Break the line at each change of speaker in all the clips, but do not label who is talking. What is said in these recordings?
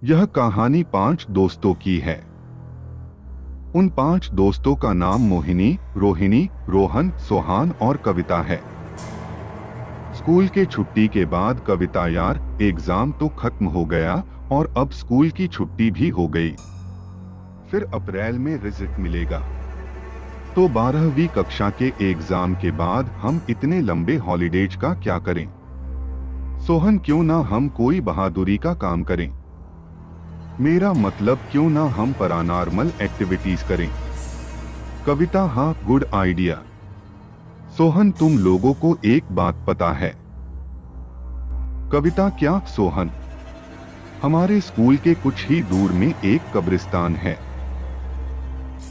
यह कहानी 5 दोस्तों की है। उन 5 दोस्तों का नाम मोहिनी, रोहिणी, रोहन, सोहान और कविता है। स्कूल के छुट्टी के बाद कविता यार एग्जाम तो खत्म हो गया और अब स्कूल की छुट्टी भी हो गई। फिर अप्रैल में रिजल्ट मिलेगा तो 12वीं कक्षा के एग्जाम के बाद हम इतने लंबे हॉलीडेज का क्या करें? सोहन, क्यों ना हम कोई बहादुरी का काम करें? मेरा मतलब क्यों ना हम पैरानॉर्मल एक्टिविटीज करें? कविता, हाँ, गुड आइडिया। सोहन, तुम लोगों को एक बात पता है? कविता, क्या? सोहन, हमारे स्कूल के कुछ ही दूर में एक कब्रिस्तान है।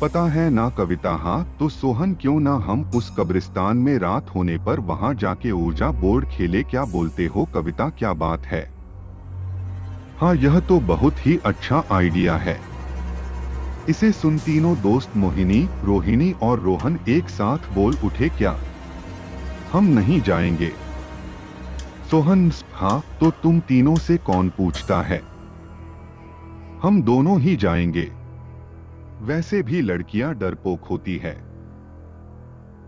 पता है ना कविता? हाँ, तो सोहन, क्यों ना हम उस कब्रिस्तान में रात होने पर वहां जाके ऊर्जा बोर्ड खेले? क्या बोलते हो कविता, क्या बात है? हाँ, यह तो बहुत ही अच्छा आइडिया है। इसे सुन तीनों दोस्त मोहिनी, रोहिणी और रोहन एक साथ बोल उठे, क्या हम नहीं जाएंगे? सोहन, हाँ, तो तुम तीनों से कौन पूछता है? हम दोनों ही जाएंगे। वैसे भी लड़कियां डरपोक होती है।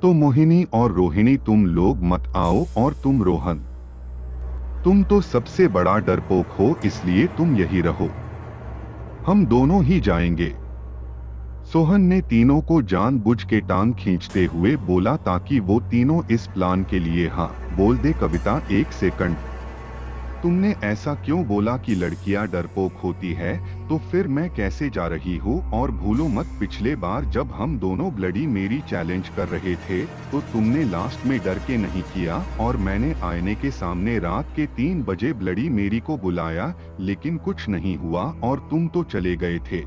तो मोहिनी और रोहिणी, तुम लोग मत आओ, और तुम रोहन, तुम तो सबसे बड़ा डरपोक हो, इसलिए तुम यही रहो। हम दोनों ही जाएंगे। सोहन ने तीनों को जानबूझ के टांग खींचते हुए बोला ताकि वो तीनों इस प्लान के लिए हाँ बोल दे। कविता, एक सेकंड, तुमने ऐसा क्यों बोला कि लड़कियां डरपोक होती है? तो फिर मैं कैसे जा रही हूँ? और भूलो मत, पिछले बार जब हम दोनों ब्लडी मेरी चैलेंज कर रहे थे तो तुमने लास्ट में डर के नहीं किया और मैंने आईने के सामने रात के 3 बजे ब्लडी मेरी को बुलाया, लेकिन कुछ नहीं हुआ और तुम तो चले गए थे।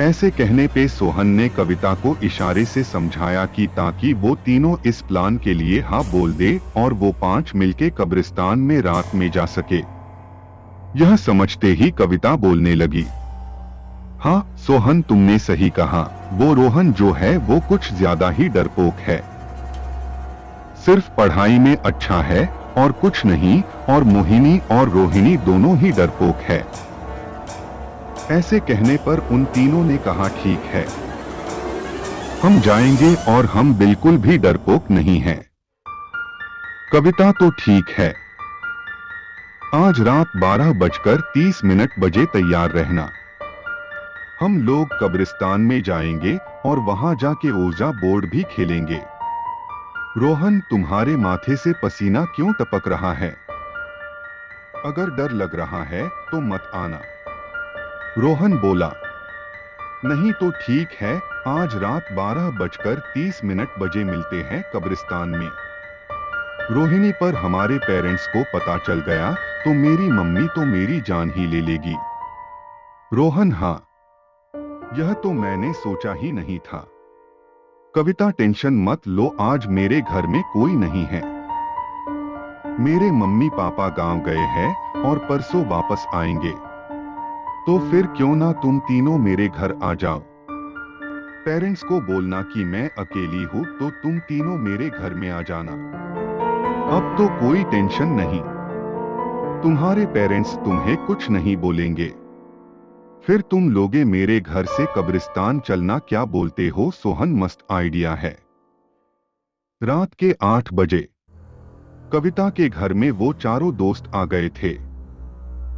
ऐसे कहने पे सोहन ने कविता को इशारे से समझाया कि ताकि वो तीनों इस प्लान के लिए हाँ बोल दे और वो 5 मिलके कब्रिस्तान में रात में जा सके। यह समझते ही कविता बोलने लगी, हाँ सोहन, तुमने सही कहा। वो रोहन जो है वो कुछ ज्यादा ही डरपोक है, सिर्फ पढ़ाई में अच्छा है और कुछ नहीं, और मोहिनी और रोहिणी दोनों ही डरपोक है। ऐसे कहने पर उन तीनों ने कहा, ठीक है, हम जाएंगे और हम बिल्कुल भी डरपोक नहीं हैं। कविता, तो ठीक है, आज रात 12:30 बजे तैयार रहना। हम लोग कब्रिस्तान में जाएंगे और वहां जाके ऊर्जा बोर्ड भी खेलेंगे। रोहन, तुम्हारे माथे से पसीना क्यों टपक रहा है? अगर डर लग रहा है तो मत आना। रोहन बोला, नहीं तो ठीक है, आज रात 12:30 बजे मिलते हैं कब्रिस्तान में। रोहिणी, पर हमारे पेरेंट्स को पता चल गया तो मेरी मम्मी तो मेरी जान ही ले लेगी। रोहन, हाँ, यह तो मैंने सोचा ही नहीं था। कविता, टेंशन मत लो, आज मेरे घर में कोई नहीं है। मेरे मम्मी पापा गांव गए हैं और परसों वापस आएंगे। तो फिर क्यों ना तुम तीनों मेरे घर आ जाओ। पेरेंट्स को बोलना कि मैं अकेली हूँ तो तुम तीनों मेरे घर में आ जाना। अब तो कोई टेंशन नहीं, तुम्हारे पेरेंट्स तुम्हें कुछ नहीं बोलेंगे। फिर तुम लोगे मेरे घर से कब्रिस्तान चलना, क्या बोलते हो सोहन? मस्त आइडिया है। रात के 8 बजे कविता के घर में वो चारों दोस्त आ गए थे।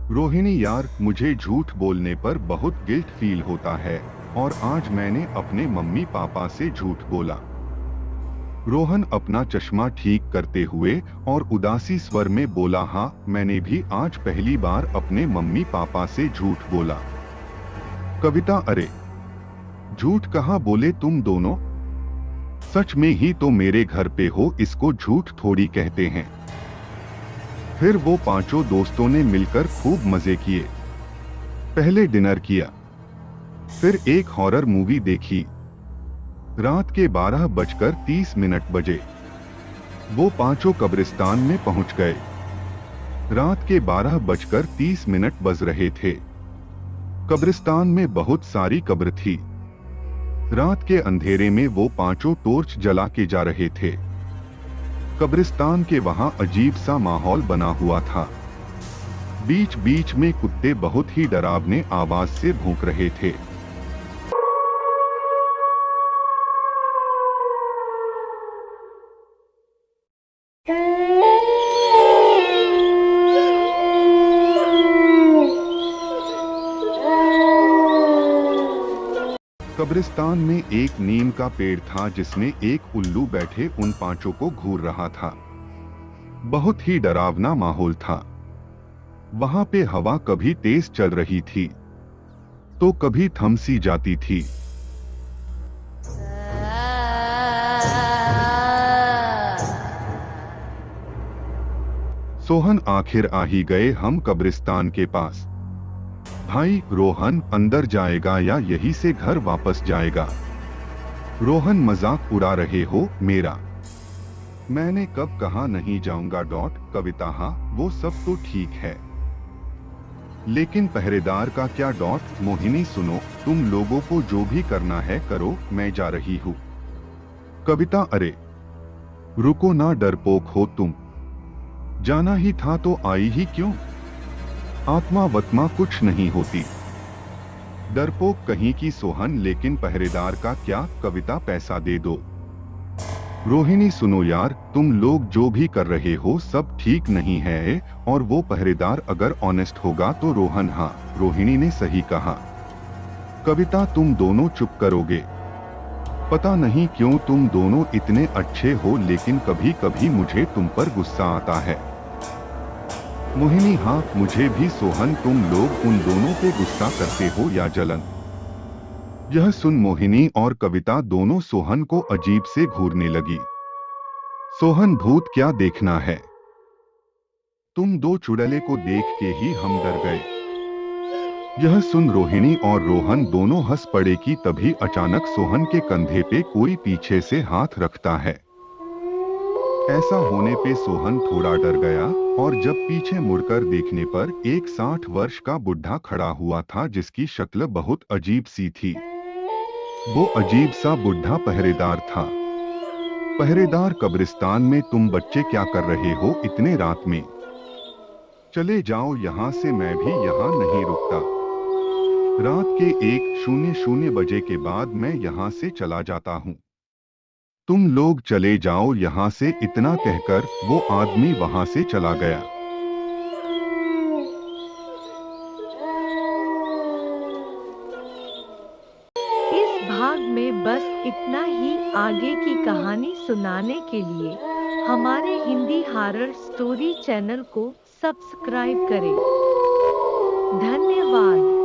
रोहिणी, यार मुझे झूठ बोलने पर बहुत गिल्ट फील होता है और आज मैंने अपने मम्मी पापा से झूठ बोला। रोहन अपना चश्मा ठीक करते हुए और उदासी स्वर में बोला, हाँ, मैंने भी आज पहली बार अपने मम्मी पापा से झूठ बोला। कविता, अरे झूठ कहाँ बोले तुम दोनों, सच में ही तो मेरे घर पे हो, इसको झूठ थोड़ी कहते हैं। फिर वो पांचों दोस्तों ने मिलकर खूब मजे किए। पहले डिनर किया, फिर एक हॉरर मूवी देखी। रात के 12:30 बजे वो पांचों कब्रिस्तान में पहुंच गए। रात के 12:30 बज रहे थे। कब्रिस्तान में बहुत सारी कब्र थी। रात के अंधेरे में वो पांचों टॉर्च जला के जा रहे थे। कब्रिस्तान के वहां अजीब सा माहौल बना हुआ था। बीच बीच में कुत्ते बहुत ही डरावने आवाज से भौंक रहे थे। कब्रिस्तान में एक नीम का पेड़ था जिसमें एक उल्लू बैठे उन पांचों को घूर रहा था। बहुत ही डरावना माहौल था। वहां पे हवा कभी तेज चल रही थी तो कभी थम सी जाती थी। सोहन आखिर आ ही गए हम कब्रिस्तान के पास। भाई रोहन अंदर जाएगा या यहीं से घर वापस जाएगा? रोहन मजाक उड़ा रहे हो मेरा? मैंने कब कहा नहीं जाऊंगा। कविता हाँ वो सब तो ठीक है, लेकिन पहरेदार का क्या? मोहिनी सुनो, तुम लोगों को जो भी करना है करो, मैं जा रही हूँ। कविता अरे रुको ना, डरपोक हो तुम। जाना ही था तो आई ही क्यों? आत्मा वत्मा कुछ नहीं होती। डरपोक कहीं की सोहन, लेकिन पहरेदार का क्या? कविता पैसा दे दो। रोहिणी सुनो यार, तुम लोग जो भी कर रहे हो सब ठीक नहीं है, और वो पहरेदार अगर ऑनेस्ट होगा तो रोहन हाँ, रोहिणी ने सही कहा। कविता तुम दोनों चुप करोगे? पता नहीं क्यों तुम दोनों इतने अच्छे हो, लेकिन कभी कभी मुझे तुम पर गुस्सा आता है। मोहिनी हाँ मुझे भी। सोहन तुम लोग उन दोनों पे गुस्सा करते हो या जलन? यह सुन मोहिनी और कविता दोनों सोहन को अजीब से घूरने लगी। सोहन भूत क्या देखना है? तुम दो चुड़ैले को देख के ही हम डर गए। यह सुन रोहिणी और रोहन दोनों हंस पड़े कि तभी अचानक सोहन के कंधे पे कोई पीछे से हाथ रखता है। ऐसा होने पे सोहन थोड़ा डर गया, और जब पीछे मुड़कर देखने पर एक 60 वर्ष का बुढ़ा खड़ा हुआ था जिसकी शक्ल बहुत अजीब सी थी। वो अजीब सा बुढ़ा पहरेदार था। पहरेदार कब्रिस्तान में तुम बच्चे क्या कर रहे हो इतने रात में? चले जाओ यहाँ से, मैं भी यहाँ नहीं रुकता। रात के 1:00 बजे के बाद मैं यहाँ से चला जाता हूँ। तुम लोग चले जाओ यहाँ से। इतना कहकर वो आदमी वहाँ से चला गया।
इस भाग में बस इतना ही। आगे की कहानी सुनाने के लिए हमारे हिंदी हॉरर स्टोरी चैनल को सब्सक्राइब करें। धन्यवाद।